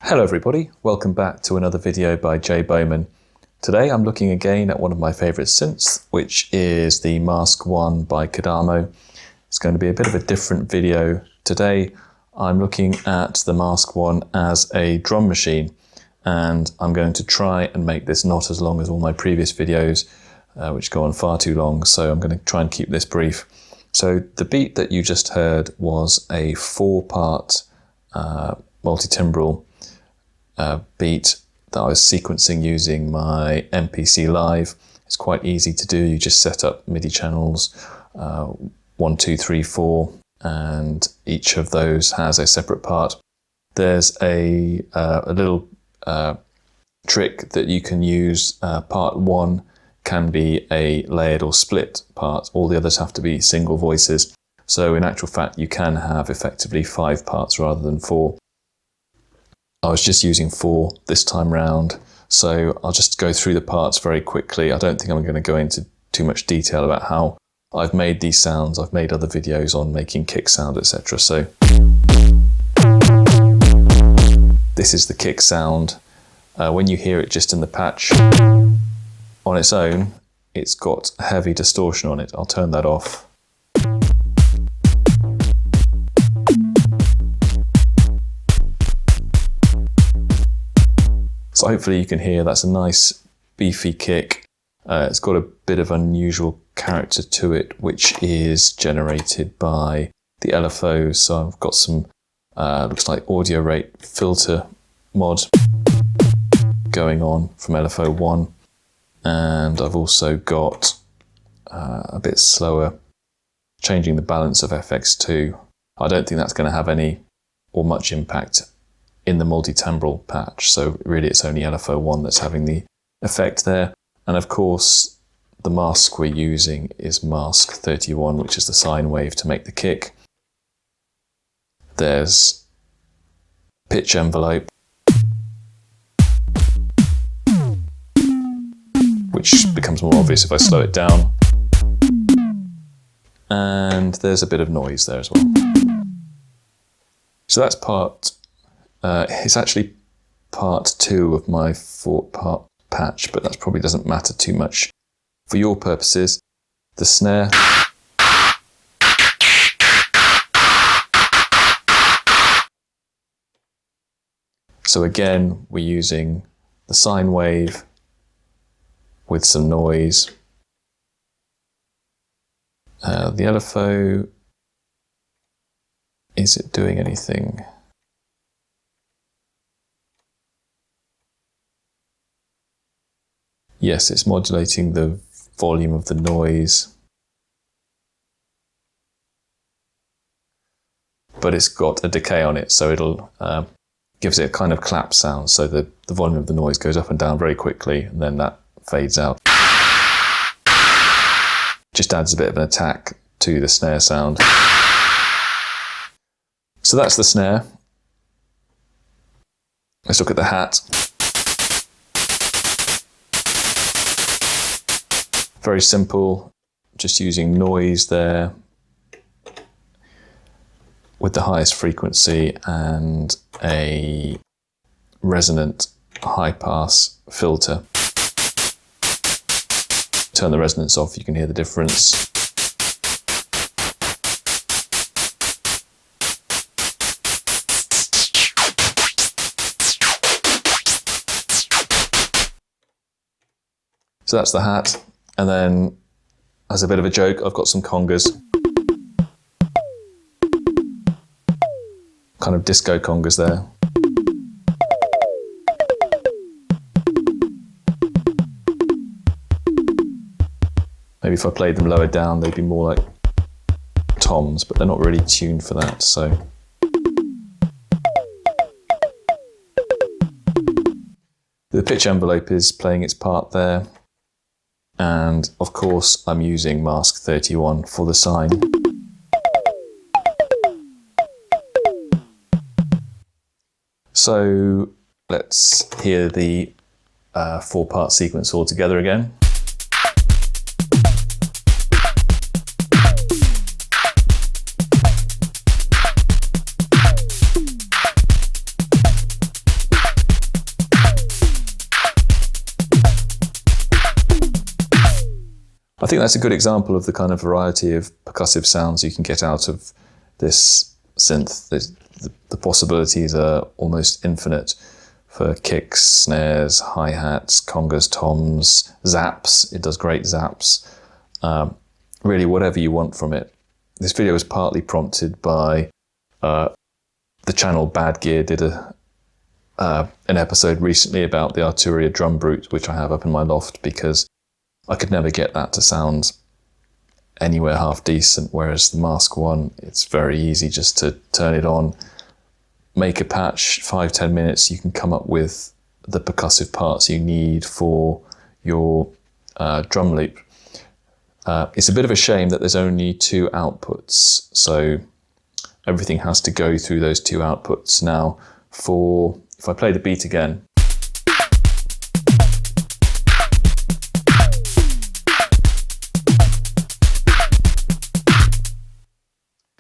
Hello everybody, welcome back to another video by Jay Bowman. Today I'm looking again at one of my favourite synths, which is the Mask1 by Kodamo. It's going to be a bit of a different video. Today I'm looking at the Mask1 as a drum machine, and I'm going to try and make this not as long as all my previous videos, which go on far too long, so I'm going to try and keep this brief. So the beat that you just heard was a 4-part multi-timbral beat that I was sequencing using my MPC Live. It's quite easy to do. You just set up MIDI channels 1, 2, 3, 4, and each of those has a separate part. There's a little trick that you can use. Part 1 can be a layered or split part. All the others have to be single voices. So in actual fact, you can have effectively 5 parts rather than 4. I was just using 4 this time round, so I'll just go through the parts very quickly. I don't think I'm going to go into too much detail about how I've made these sounds. I've made other videos on making kick sound, etc. So this is the kick sound. When you hear it just in the patch on its own, it's got heavy distortion on it. I'll turn that off. So hopefully you can hear that's a nice beefy kick. It's got a bit of unusual character to it, which is generated by the LFOs. So I've got some, looks like audio rate filter mod going on from LFO 1. And I've also got a bit slower, changing the balance of FX2. I don't think that's going to have any or much impact in the multi-timbral patch, so really it's only LFO 1 that's having the effect there. And of course the mask we're using is Mask 31, which is the sine wave to make the kick. There's pitch envelope, which becomes more obvious if I slow it down. And there's a bit of noise there as well. So that's it's actually part 2 of my 4-part patch, but that probably doesn't matter too much for your purposes. The snare. So again, we're using the sine wave with some noise. The LFO, is it doing anything? Yes, it's modulating the volume of the noise, but it's got a decay on it, so it'll gives it a kind of clap sound. So the volume of the noise goes up and down very quickly, and then that fades out. Just adds a bit of an attack to the snare sound. So that's the snare. Let's look at the hat. Very simple, just using noise there with the highest frequency and a resonant high pass filter. Turn the resonance off, you can hear the difference. So that's the hat. And then, as a bit of a joke, I've got some congas. Kind of disco congas there. Maybe if I played them lower down, they'd be more like toms, but they're not really tuned for that, so. The pitch envelope is playing its part there. And of course I'm using Mask 31 for the sine. So let's hear the 4-part sequence all together again. think that's a good example of the kind of variety of percussive sounds you can get out of this synth. The possibilities are almost infinite for kicks, snares, hi-hats, congas, toms, zaps. It does great zaps. Really, whatever you want from it. This video was partly prompted by the channel Bad Gear did an episode recently about the Arturia drum brute, which I have up in my loft, because I could never get that to sound anywhere half decent, whereas the Mask1, it's very easy just to turn it on, make a patch, 5-10 minutes, you can come up with the percussive parts you need for your drum loop. It's a bit of a shame that there's only 2 outputs, so everything has to go through those 2 outputs. Now, if I play the beat again,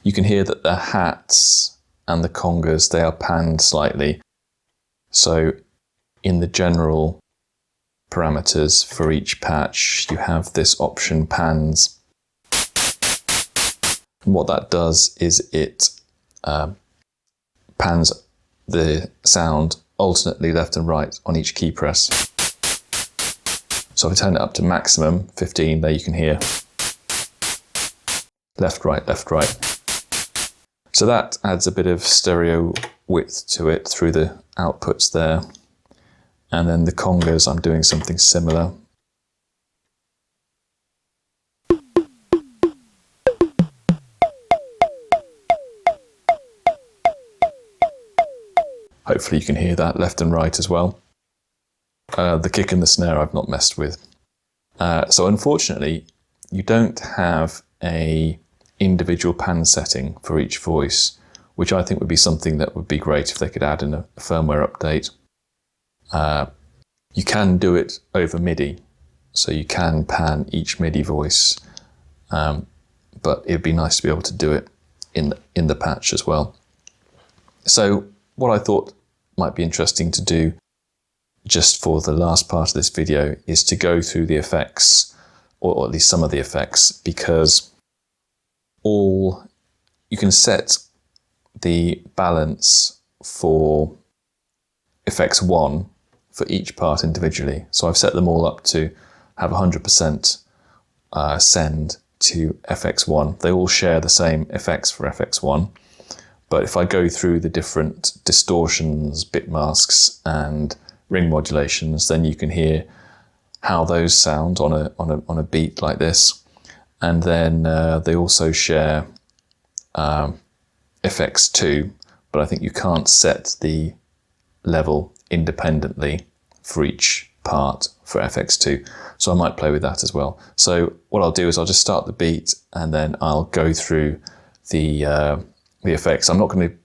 you can hear that the hats and the congas, they are panned slightly. So in the general parameters for each patch, you have this option pans. And what that does is it pans the sound alternately left and right on each key press. So if I turn it up to maximum, 15, there you can hear left, right, left, right. So that adds a bit of stereo width to it through the outputs there. And then the congas, I'm doing something similar. Hopefully you can hear that left and right as well. The kick and the snare I've not messed with. So unfortunately, you don't have a individual pan setting for each voice, which I think would be something that would be great if they could add in a firmware update. You can do it over MIDI, so you can pan each MIDI voice, but it'd be nice to be able to do it in the patch as well. So what I thought might be interesting to do just for the last part of this video is to go through the effects, or at least some of the effects, because you can set the balance for effects 1 for each part individually. So I've set them all up to have 100% send to FX1. They all share the same effects for FX1. But if I go through the different distortions, bitmasks, and ring modulations, then you can hear how those sound on a beat like this. And then they also share FX2, but I think you can't set the level independently for each part for FX2. So I might play with that as well. So what I'll do is I'll just start the beat and then I'll go through the effects. I'm not going to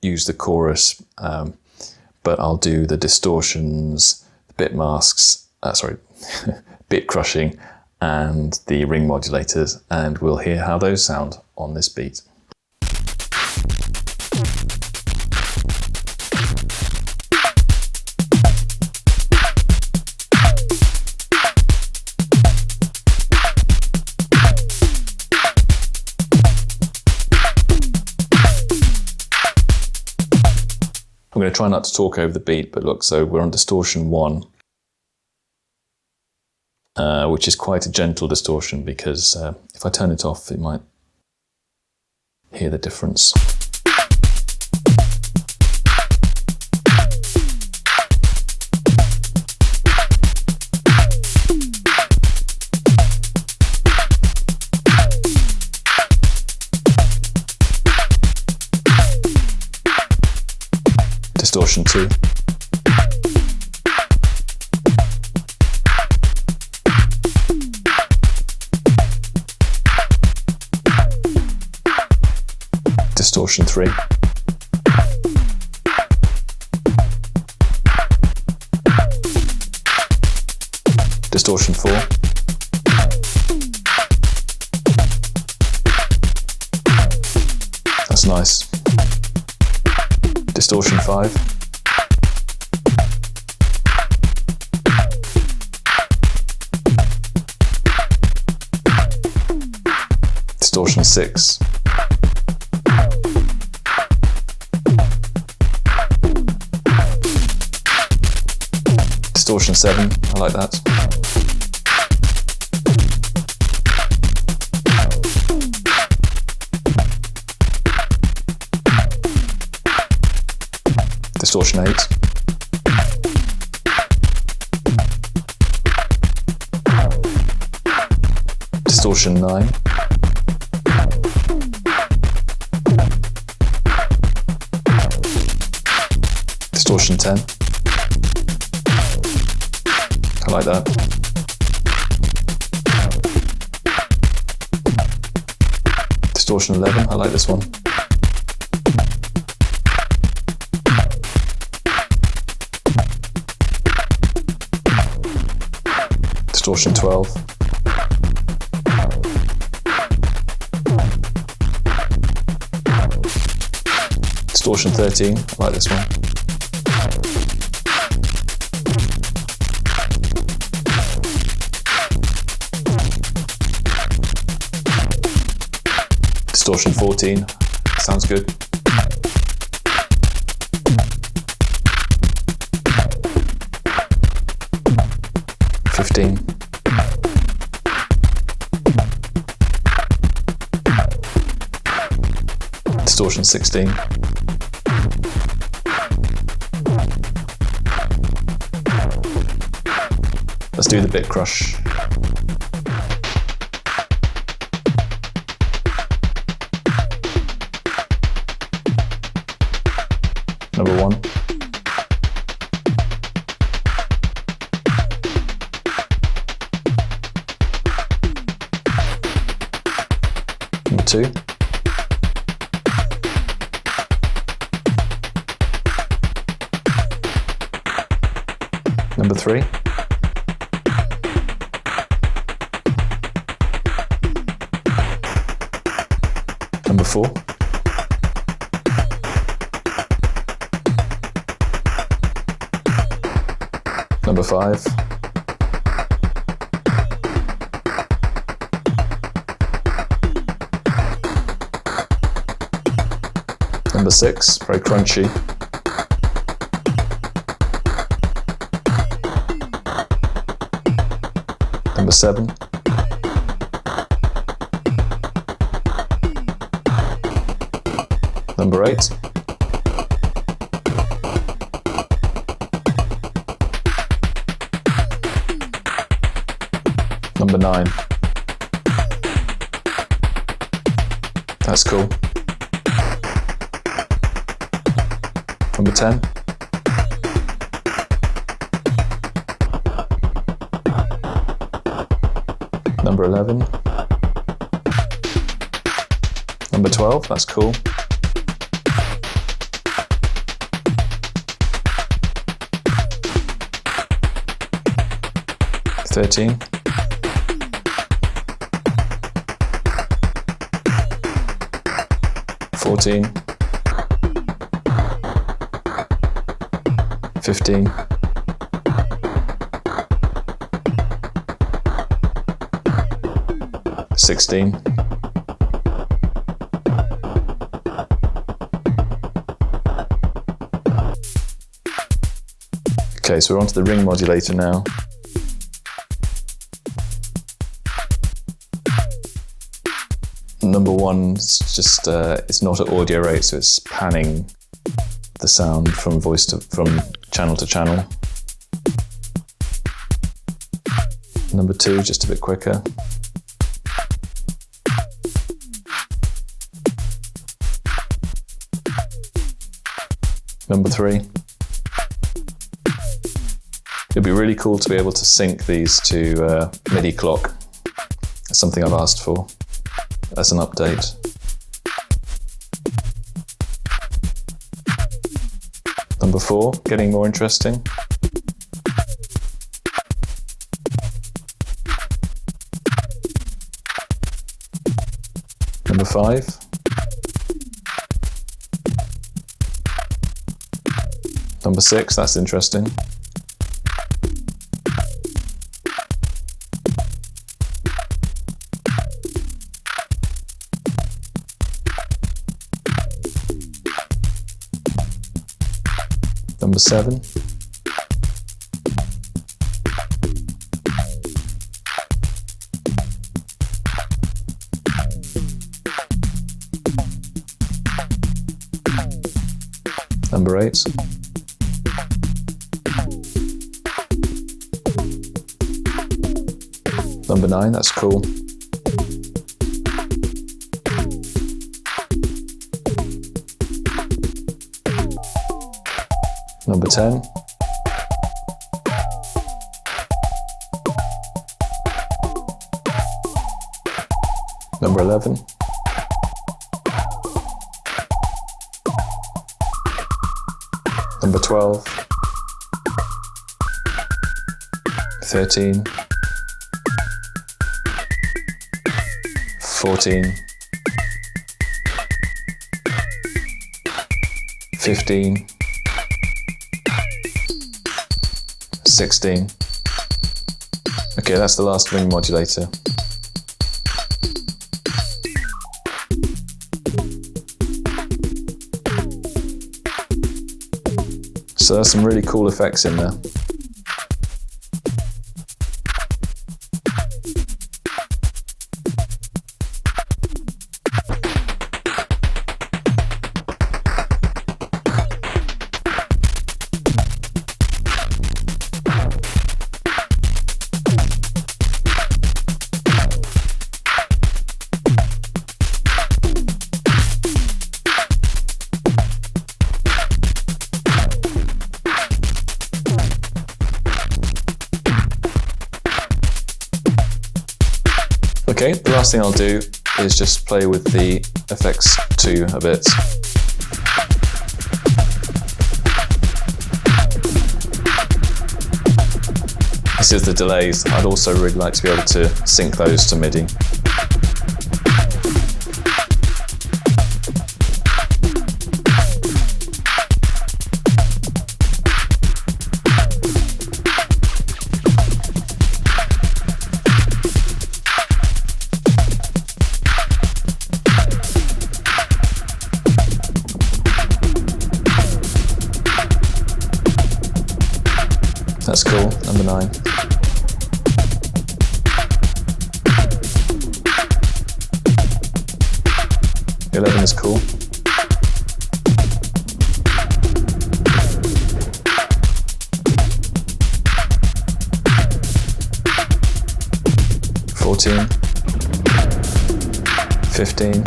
use the chorus, but I'll do the distortions, the bit masks, bit crushing, and the ring modulators, and we'll hear how those sound on this beat. I'm going to try not to talk over the beat, but look, so we're on distortion 1, which is quite a gentle distortion because if I turn it off, it might hear the difference. Distortion 2. Distortion 3. Distortion 4. That's nice. Distortion 5. Distortion 6. Distortion 7, I like that. Distortion 8. Distortion 9. Distortion 10. I like that. Distortion 11, I like this one. Distortion 12. Distortion 13, I like this one. Distortion 14, sounds good. Distortion 16. Let's do the bit crush. Number 1. Number 2. Number 3. Number 4. Number 5. Number 6, very crunchy. Number 7. Number 8. Number 9. That's cool. Number 10. Number 11. Number 12, that's cool. $13. $14. $15. $16. Okay, so we're onto the ring modulator now. Number 1 is just it's not at audio rate, so it's panning the sound from channel to channel. Number 2, just a bit quicker. Number 3. It'd be really cool to be able to sync these to MIDI clock. That's something I've asked for as an update. Number 4, getting more interesting. Number 5. Number 6, that's interesting. Number 7. Number 8. Number 9, that's cool. Number 10. Number 11. Number 12. 13. 14. 15. 16. Okay, that's the last ring modulator. So there's some really cool effects in there. Okay, the last thing I'll do is just play with the FX2 a bit. This is the delays. I'd also really like to be able to sync those to MIDI. That's cool, number 9. The 11 is cool. $14, $15,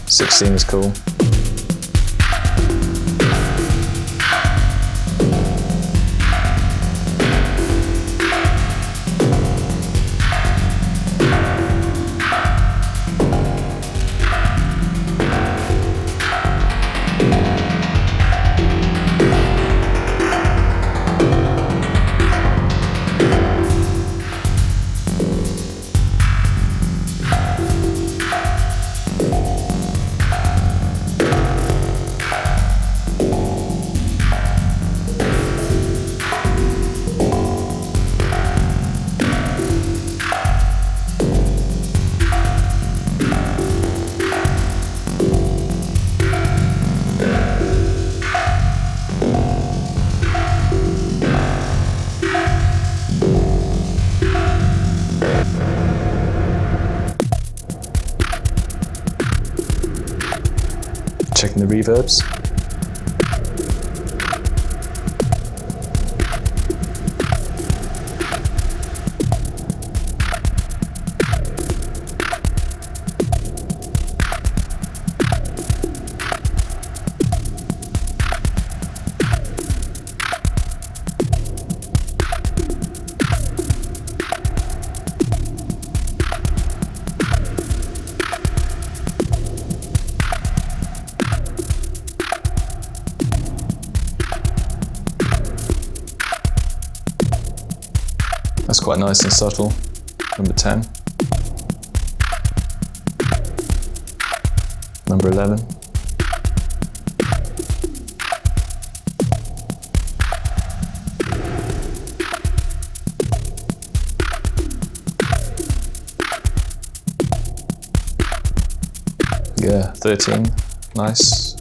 $16 is cool. Checking the reverbs. That's quite nice and subtle. Number 10. Number 11. Yeah, 13. Nice.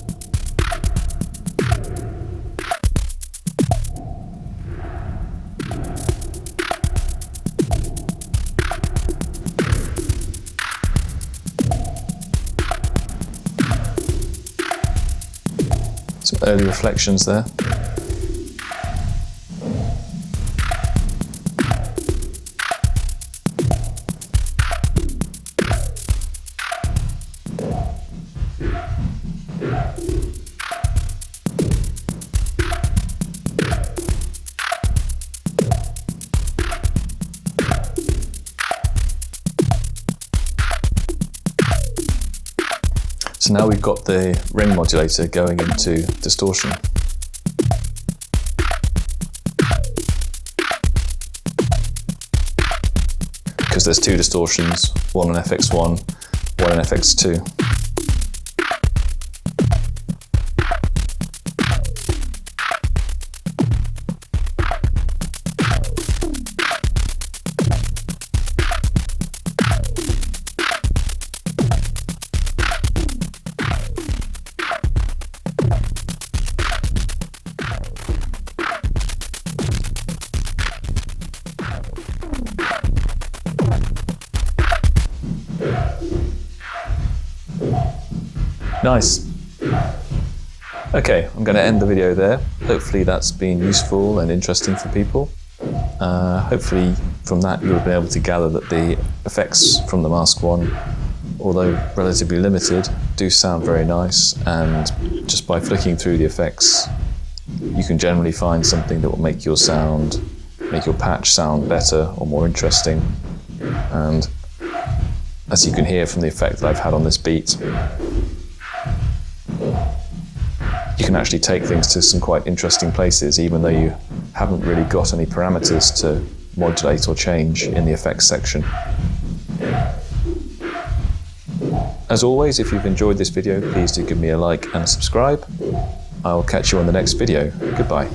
early reflections there. So now we've got the ring modulator going into distortion. Because there's two distortions, one on FX1, one on FX2. Nice. Okay, I'm going to end the video there. Hopefully that's been useful and interesting for people. Hopefully from that you'll be able to gather that the effects from the Mask1, although relatively limited, do sound very nice, and just by flicking through the effects you can generally find something that will make your patch sound better or more interesting. And as you can hear from the effect that I've had on this beat, you can actually take things to some quite interesting places, even though you haven't really got any parameters to modulate or change in the effects section. As always, if you've enjoyed this video, please do give me a like and a subscribe. I will catch you on the next video. Goodbye.